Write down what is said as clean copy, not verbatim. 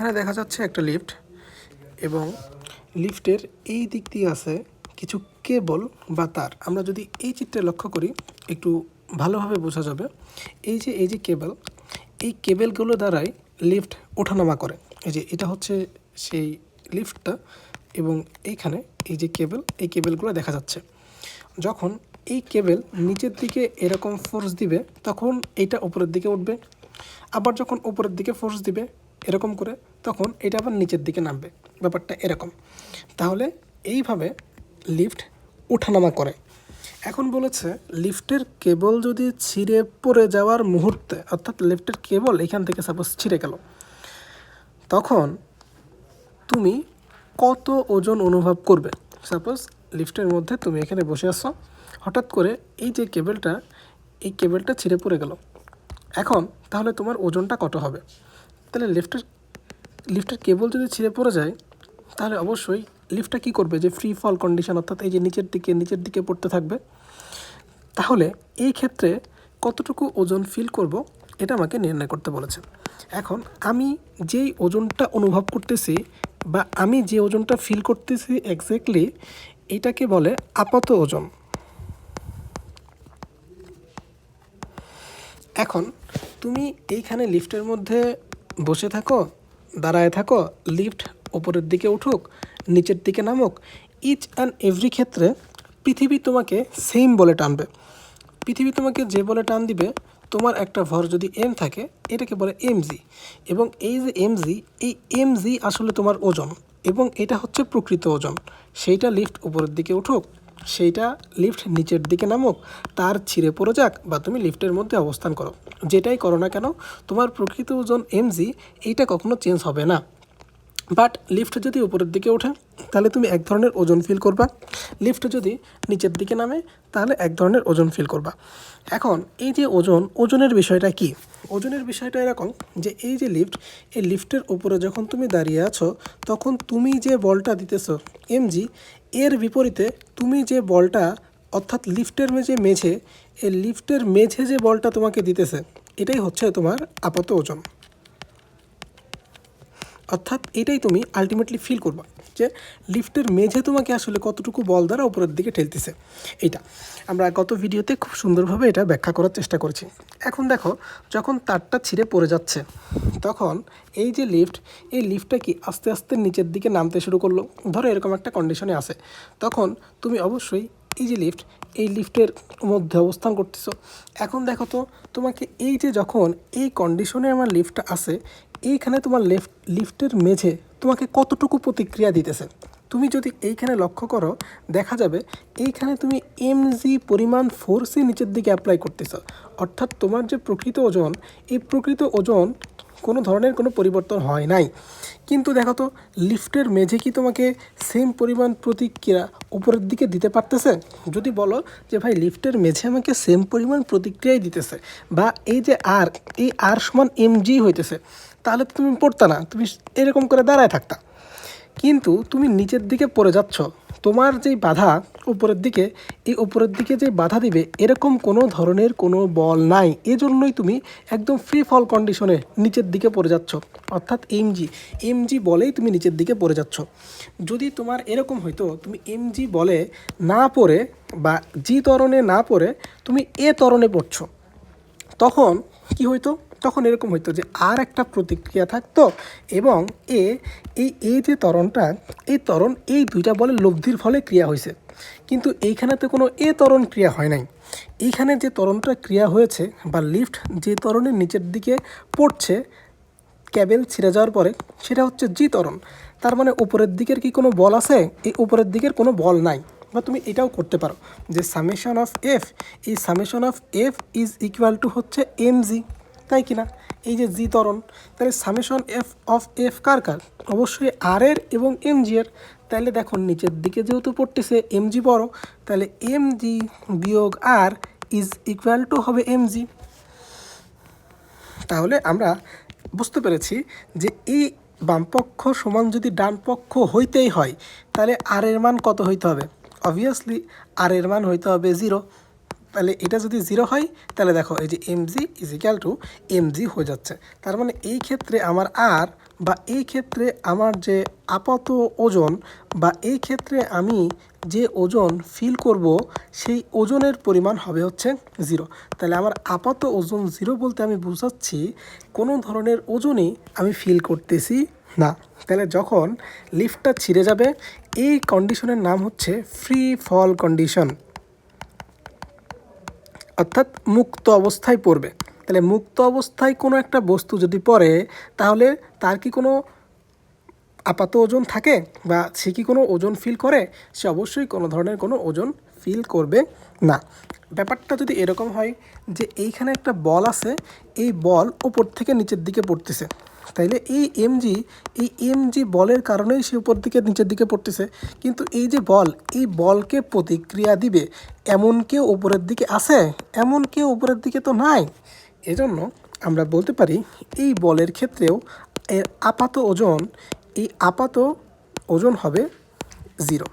এখানে দেখা যাচ্ছে একটা লিফট এবং লিফটের এই দিক দিয়ে আছে কিছু কেবল বা তার। আমরা যদি এই চিত্রে লক্ষ্য করি একটু ভালোভাবে বোঝা যাবে। এই যে কেবল, এই কেবলগুলো দ্বারাই লিফট ওঠানামা করে। এই যে এটা হচ্ছে সেই লিফটটা এবং এইখানে এই যে কেবল, এই কেবলগুলো দেখা যাচ্ছে। যখন এই কেবল নিচের দিকে এরকম ফোর্স দিবে তখন এটা উপরের দিকে উঠবে, আবার যখন উপরের দিকে ফোর্স দিবে এরকম করে তখন এটা আবার নিচের দিকে নামবে। ব্যাপারটা এরকম। তাহলে এইভাবে লিফট ওঠানামা করে। এখন বলেছে লিফটের কেবল যদি ছিঁড়ে পড়ে যাওয়ার মুহূর্তে, অর্থাৎ লিফটের কেবল এখান থেকে সাপোজ ছিঁড়ে গেল, তখন তুমি কত ওজন অনুভব করবে। সাপোজ লিফটের মধ্যে তুমি এখানে বসে আসো, হঠাৎ করে এই যে কেবলটা, এই কেবলটা ছিঁড়ে পড়ে গেল, এখন তাহলে তোমার ওজনটা কত হবে? তাহলে লিফটের কেবল যদি ছিঁড়ে পড়ে যায় তাহলে অবশ্যই লিফটটা কী করবে, যে ফ্রি ফল কন্ডিশন, অর্থাৎ এই যে নিচের দিকে পড়তে থাকবে। তাহলে এই ক্ষেত্রে কতটুকু ওজন ফিল করব এটা আমাকে নির্ণয় করতে বলেছে। এখন আমি যেই ওজনটা অনুভব করতেছি বা আমি যে ওজনটা ফিল করতেছি এক্স্যাক্টলি এটাকে বলে আপাত ওজন। এখন তুমি এইখানে লিফটের মধ্যে বসে থাকো, দাঁড়ায় থাকো, লিফট ওপরের দিকে উঠুক, নিচের দিকে নামুক, ইচ অ্যান্ড এভরি ক্ষেত্রে পৃথিবী তোমাকে সেম বলে টানবে। পৃথিবী তোমাকে যে বলে টান দিবে, তোমার একটা ভর যদি এম থাকে এটাকে বলে এমজি, এবং এই যে এমজি, এই এমজি আসলে তোমার ওজন এবং এটা হচ্ছে প্রকৃত ওজন। সেইটা লিফট উপরের দিকে উঠুক, সেইটা লিফট নিচের দিকে নামুক, তার ছিঁড়ে পড়ে যাক, বা তুমি লিফটের মধ্যে অবস্থান করো, যেটাই করো না কেন তোমার প্রকৃত ওজন এমজি এইটা কখনো চেঞ্জ হবে না। বাট লিফট যদি উপরের দিকে ওঠে তাহলে তুমি এক ধরনের ওজন ফিল করবা, লিফট যদি নিচের দিকে নামে তাহলে এক ধরনের ওজন ফিল করবা। এখন এই যে ওজনের বিষয়টা কি? ওজনের বিষয়টা এরকম যে এই যে লিফট, এই লিফটের উপরে যখন তুমি দাঁড়িয়ে আছো তখন তুমি যে বলটা দিতেছো এমজি, এর বিপরীতে তুমি যে বলটা, অর্থাৎ লিফটের মেঝে, এই লিফটের মেঝে যে বলটা তোমাকে দিতেছে এটাই হচ্ছে তোমার আপাত ওজন। অর্থাৎ এটাই তুমি আলটিমেটলি ফিল করবা যে লিফটের মেঝে তোমাকে আসলে কতটুকু বল দ্বারা উপরের দিকে ঠেলতেছে। এইটা আমরা গত ভিডিওতে খুব সুন্দরভাবে এটা ব্যাখ্যা করার চেষ্টা করেছি। এখন দেখো, যখন তারটা ছিঁড়ে পড়ে যাচ্ছে তখন এই যে লিফট, এই লিফটটা কি আস্তে আস্তে নিচের দিকে নামতে শুরু করলো। ধরো এরকম একটা কন্ডিশনে আসে, তখন তুমি অবশ্যই এই যে লিফট, এই লিফটের মধ্যে অবস্থান করতেছো। এখন দেখো তো, তোমাকে এই যে যখন এই কন্ডিশনে আমার লিফটটা আসে, এইখানে তোমার লিফটের মেঝে তোমাকে কতটুকু প্রতিক্রিয়া দিতেছে। তুমি যদি এইখানে লক্ষ্য করো দেখা যাবে এইখানে তুমি এমজি পরিমাণ ফোর্সই নিচের দিকে অ্যাপ্লাই করতেছ। অর্থাৎ তোমার যে প্রকৃত ওজন, এই প্রকৃত ওজন কোনো ধরনের কোনো পরিবর্তন হয় নাই। কিন্তু দেখো তো, লিফটের মেঝে কি তোমাকে সেম পরিমাণ প্রতিক্রিয়া উপরের দিকে দিতে পারতেছে? যদি বলো যে ভাই লিফটের মেঝে আমাকে সেম পরিমাণ প্রতিক্রিয়াই দিতেছে, বা এই যে এই আর সমান এমজি হইতেছে, তাহলে তো তুমি পড়তা না, তুমি এরকম করে দাঁড়ায় থাকতা। কিন্তু তুমি নিচের দিকে পড়ে যাচ্ছ, তোমার যেই বাধা উপরের দিকে, এই উপরের দিকে যে বাধা দিবে এরকম কোনো ধরনের কোনো বল নাই, এজন্যই তুমি একদম ফ্রি ফল কন্ডিশনে নিচের দিকে পড়ে যাচ্ছ। অর্থাৎ এমজি বলেই তুমি নিচের দিকে পড়ে যাচ্ছ। যদি তোমার এরকম হইতো তুমি এমজি বলে না পড়ে বা জি ত্বরণে না পড়ে তুমি এ ত্বরণে পড়ছো, তখন কি হইতো? তখন এরকম হইতো যে আর একটা প্রতিক্রিয়া থাকতো এবং এই যে ত্বরণটা, এই ত্বরণ এই দুইটা বলে লব্ধির ফলে ক্রিয়া হয়েছে। কিন্তু এইখানে তো কোনো ত্বরণ ক্রিয়া হয় নাই। এইখানে যে ত্বরণটা ক্রিয়া হয়েছে বা লিফট যে ত্বরণের নিচের দিকে পড়ছে ক্যাবেল ছিঁড়ে যাওয়ার পরে, সেটা হচ্ছে জি ত্বরণ। তার মানে উপরের দিকের কি কোনো বল আছে? এই উপরের দিকের কোনো বল নাই। বা তুমি এটাও করতে পারো যে সামেশন অফ এফ, এই summation of F is equal to হচ্ছে এমজি, তাই কি না? এই যে জি ত্বরণ, তাহলে সামেশন এফ কার? অবশ্যই আর এর এবং এমজি এর। তাহলে দেখো নিচের দিকে যেহেতু পড়তেছে এমজি বড়, তাহলে এমজি বিয়োগ আর ইজ ইকুয়াল টু হবে এমজি। তাহলে আমরা বুঝতে পেরেছি যে এই বামপক্ষ সমান যদি ডান পক্ষ হইতেই হয় তাহলে আর এর মান কত হইতে হবে? অবভিয়াসলি আর এর মান হইতে হবে 0। তাহলে এটা যদি 0 হয় তাহলে দেখো এই যে MG is equal to MG হয়ে যাচ্ছে। তার মানে এই ক্ষেত্রে আমার আর বা এই ক্ষেত্রে আমার যে আপাত ওজন বা এই ক্ষেত্রে আমি যে ওজন ফিল করব সেই ওজনের পরিমাণ হবে হচ্ছে 0। তাহলে আমার আপাত ওজন 0 বলতে আমি বোঝাচ্ছি কোনো ধরনের ওজনই আমি ফিল করতেছি না। তাহলে যখন লিফটটা ছিঁড়ে যাবে এই কন্ডিশনের নাম হচ্ছে ফ্রি ফল কন্ডিশন, অর্থাৎ মুক্ত অবস্থায় পড়বে। তাহলে মুক্ত অবস্থায় কোনো একটা বস্তু যদি পড়ে তাহলে তার কি কোনো আপাত ওজন থাকে বা সে কি কোনো ওজন ফিল করে? সে অবশ্যই কোনো ধরনের কোনো ওজন ফিল করবে না। ব্যাপারটা যদি এরকম হয় যে এইখানে একটা বল আছে, এই বল ওপর থেকে নিচের দিকে পড়তেছে, তাইলে এই এমজি বলের কারণেই সে উপর দিকে নিচের দিকে পড়তেছে। কিন্তু এই যে বল, এই বলকে প্রতিক্রিয়া দিবে এমন কেউ উপরের দিকে আছে? এমন কেউ উপরের দিকে তো নাই। এজন্য আমরা বলতে পারি এই বলের ক্ষেত্রেও এর আপাত ওজন, এই আপাত ওজন হবে 0।